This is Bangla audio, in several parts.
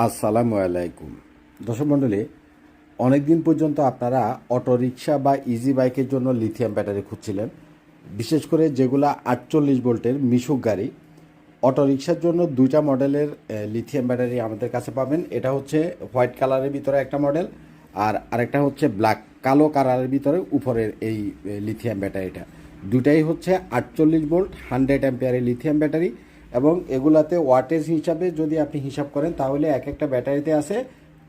আসসালামু আলাইকুম। দর্শক মণ্ডলী, অনেক দিন পর্যন্ত আপনারা অটোরিকশা বা ইজি বাইকের জন্য লিথিয়াম ব্যাটারি খুঁজছিলেন, বিশেষ করে যেগুলা 48 ভোল্টের মিশুক গাড়ি। অটোরিকশার জন্য দুইটা মডেলের লিথিয়াম ব্যাটারি আমাদের কাছে পাবেন। এটা হচ্ছে হোয়াইট কালারের ভিতরে একটা মডেল, আর আরেকটা হচ্ছে ব্ল্যাক কালো কালারের ভিতরে উপরের এই লিথিয়াম ব্যাটারিটা। দুটাই হচ্ছে 48 ভোল্ট 100 অ্যাম্পিয়ারের লিথিয়াম ব্যাটারি, এবং এগুলাতে ওয়াটেজ হিসাবে যদি আপনি হিসাব করেন তাহলে এক একটা ব্যাটারিতে আছে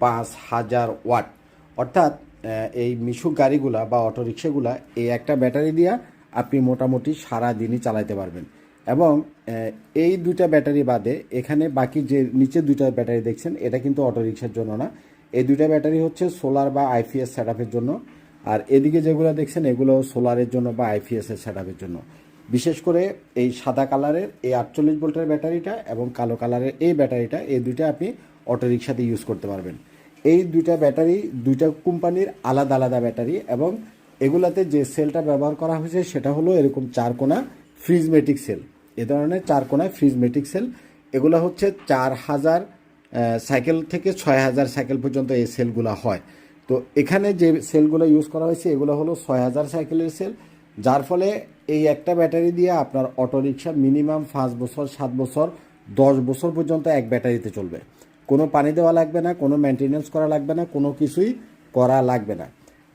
5000 ওয়াট। অর্থাৎ এই মিশুক গাড়িগুলা বা অটোরিকশাগুলা এই একটা ব্যাটারি দিয়া আপনি মোটামুটি সারা দিনই চালাতে পারবেন। এবং এই দুইটা ব্যাটারি বাদে এখানে বাকি যে নিচে দুইটা ব্যাটারি দেখছেন, এটা কিন্তু অটোরিকশার জন্য না। এই দুইটা ব্যাটারি হচ্ছে সোলার বা আইপিএস সেট আপের জন্য, আর এদিকে যেগুলো দেখছেন এগুলো সোলারের জন্য বা আইপিএস এর সেট আপের জন্য। বিশেষ করে এই সাদা কালারের এই 48 ভোল্টের ব্যাটারিটা এবং কালো কালারের এই ব্যাটারিটা, এই দুইটা আপনি অটোরিকশাতে ইউজ করতে পারবেন। এই দুইটা ব্যাটারি দুইটা কোম্পানির আলাদা আলাদা ব্যাটারি, এবং এগুলাতে যে সেলটা ব্যবহার করা হয়েছে সেটা হলো এরকম চারকোনা ফ্রিজমেটিক সেল। এ ধরনের চারকোনায় ফ্রিজমেটিক সেল। এগুলো হচ্ছে 4000 সাইকেল থেকে 6000 সাইকেল পর্যন্ত এই সেলগুলো হয়। তো এখানে যে সেলগুলো ইউজ করা হয়েছে এগুলো হলো 6000 সাইকেলের সেল, যার ফলে এই একটা ব্যাটারি দিয়ে আপনার অটোরিকশা মিনিমাম 5 বছর 7 বছর 10 বছর পর্যন্ত এক ব্যাটারিতে চলবে। কোনো পানি দেওয়া লাগবে না, কোনো মেনটেনেন্স করা লাগবে না, কোনো কিছুই করা লাগবে না।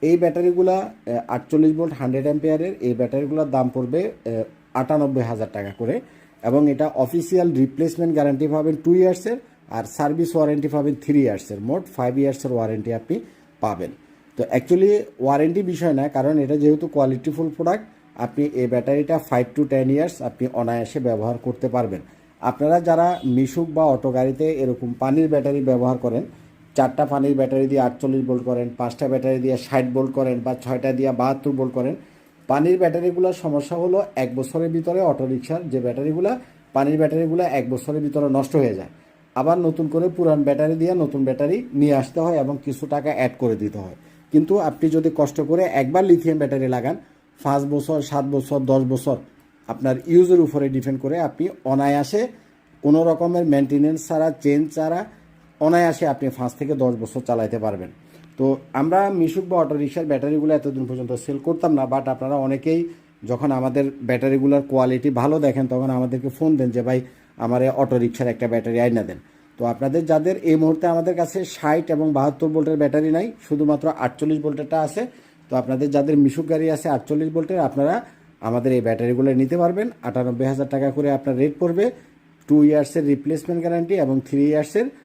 এই ব্যাটারিগুলা 48 ভোল্ট 100 অ্যাম্পিয়ারের এই ব্যাটারিগুলোর দাম পড়বে 98,000 টাকা করে, এবং এটা অফিসিয়াল রিপ্লেসমেন্ট গ্যারান্টি পাবেন 2 ইয়ার্সের, আর সার্ভিস ওয়ারেন্টি পাবেন 3 ইয়ার্সের। মোট 5 ইয়ার্সের ওয়ারেন্টি আপনি পাবেন। তো অ্যাকচুয়ালি ওয়ারেন্টি বিষয় না, কারণ এটা যেহেতু কোয়ালিটিফুল প্রোডাক্ট, আপনি এই ব্যাটারিটা 5 to 10 ইয়ার্স আপনি অনায়াসে ব্যবহার করতে পারবেন। আপনারা যারা মিশুক বা অটো গাড়িতে এরকম পানির ব্যাটারি ব্যবহার করেন, 4টা পানির ব্যাটারি দিয়ে 48 ভোল্ট করেন, 5টা ব্যাটারি দিয়ে 60 ভোল্ট করেন, বা 6টা দিয়ে 72 ভোল্ট করেন, পানির ব্যাটারিগুলোর সমস্যা হলো 1 বছরের ভিতরে অটোরিকশার যে ব্যাটারিগুলো, পানির ব্যাটারিগুলো 1 বছরের ভিতরে নষ্ট হয়ে যায়। আবার নতুন করে পুরান ব্যাটারি দিয়ে নতুন ব্যাটারি নিয়ে আসতে হয় এবং কিছু টাকা অ্যাড করে দিতে হয়। কিন্তু আপনি যদি কষ্ট করে একবার লিথিয়াম ব্যাটারি লাগান, 5 বছর 7 বছর 10 বছর আপনার ইউজের উপরে ডিপেন্ড করে আপনি অনায়াসে কোনো রকমের মেনটেনেন্স ছাড়া, চেঞ্জ ছাড়া অনায়াসে আপনি 5 থেকে 10 বছর চালাতে পারবেন। তো আমরা মিশুক বা অটোরিকশার ব্যাটারিগুলো এতদিন পর্যন্ত সেল করতাম না, বাট আপনারা অনেকেই যখন আমাদের ব্যাটারিগুলোর কোয়ালিটি ভালো দেখেন তখন আমাদেরকে ফোন দেন যে ভাই আমার অটোরিকশার একটা ব্যাটারি আইনা দেন। তো আপনাদের যাদের এই মুহূর্তে আমাদের কাছে 60 এবং 72 ভোল্টের ব্যাটারি নাই, শুধুমাত্র 48 ভোল্টেরটা আছে, তো আপনাদের যাদের মিশুক গাড়ি আছে 48 ভোল্টের, আপনারা আমাদের এই ব্যাটারিগুলো নিতে পারবেন। 98,000 টাকা করে আপনার রেট পড়বে। 2 ইয়ার্সের রিপ্লেসমেন্ট গ্যারান্টি এবং 3 ইয়ার্সের